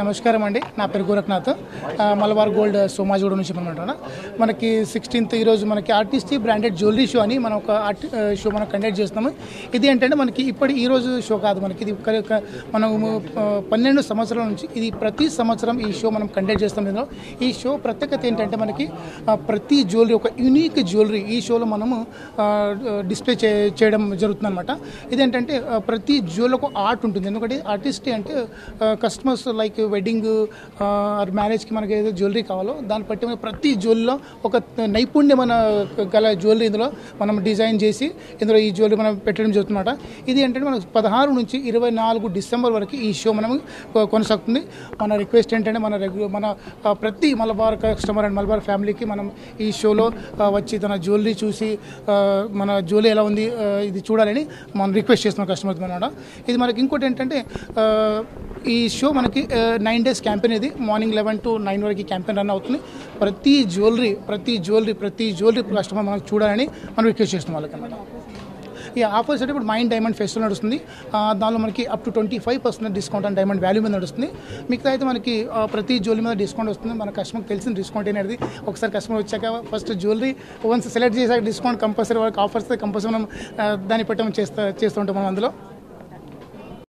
నమస్కారం అండి. నా పేరు గోరఖ్నాథ్. మలబార్ గోల్డ్ సోమాజిగూడ నుంచి అనమాట. మనకి 16th ఈరోజు మనకి ఆర్టిస్ట్ బ్రాండెడ్ జ్యువెలరీ షో అని మనం ఒక షో మనం కండక్ట్ చేస్తున్నాము. ఇది ఏంటంటే మనకి ఈరోజు షో కాదు, మనకి ఇది మనము 12 సంవత్సరాల నుంచి ఇది ప్రతి సంవత్సరం ఈ షో మనం కండక్ట్ చేస్తాం. ఇందులో ఈ షో ప్రత్యేకత ఏంటంటే మనకి ప్రతి జ్యువెలరీ ఒక యూనిక్ జ్యువెలరీ ఈ షోలో మనము డిస్ప్లే చేయడం జరుగుతుంది అనమాట. ఇదేంటంటే ప్రతి జ్యువెలరీ ఒక ఆర్ట్ ఉంటుంది. ఎందుకంటే ఆర్టిస్ట్ అంటే కస్టమర్స్ లైక్ వెడ్డింగ్ ఆర్ మ్యారేజ్కి మనకి ఏదో జ్యువెలరీ కావాలో దాన్ని బట్టి ప్రతి జ్యువెలరీలో ఒక నైపుణ్యమైన గల జ్యువెలరీ ఇందులో మనం డిజైన్ చేసి ఇందులో ఈ జ్యువెలరీ మనం పెట్టడం జరుగుతుందన్నమాట. ఇది ఏంటంటే మనకు 16 నుంచి 24 డిసెంబర్ వరకు ఈ షో మనం కొనసాగుతుంది. మన రిక్వెస్ట్ ఏంటంటే మన ప్రతి మలబార్ కస్టమర్ అండ్ మలబార్ ఫ్యామిలీకి మనం ఈ షోలో వచ్చి తన జ్యువెలరీ చూసి మన జ్యువెలరీ ఎలా ఉంది ఇది చూడాలని మనం రిక్వెస్ట్ చేస్తున్నాం కస్టమర్స్ అనమాట. ఇది మనకి ఇంకోటి ఏంటంటే ఈ షో మనకి 9 days క్యాంపెయిన్. ఇది మార్నింగ్ 11 to 9 వరకు క్యాంపెయిన్ రన్ అవుతుంది. ప్రతి జ్యువెలరీ కస్టమర్ మనకు చూడాలని మనం రిక్వెస్ట్ చేస్తున్నాం వాళ్ళకి అనమాట. ఈ ఆఫర్స్ అంటే ఇప్పుడు మైండ్ డైమండ్ ఫెస్టివల్ నడుస్తుంది. దానిలో మనకి up to 25% discount and diamond value మీద నడుస్తుంది. మిగతా అయితే మనకి ప్రతి జ్యువెలరీ మీద డిస్కౌంట్ వస్తుంది. మన కస్టమర్కి తెలిసిన డిస్కౌంట్ అనేది ఒకసారి కస్టమర్ వచ్చాక ఫస్ట్ జ్యువెలరీ వన్స్ సెలెక్ట్ చేసాక డిస్కౌంట్ కంపల్సరీ వాళ్ళకి ఆఫర్స్ కంపల్సరీ మనం దాన్ని పెట్టడం చేస్తూ ఉంటాం మనం అందులో.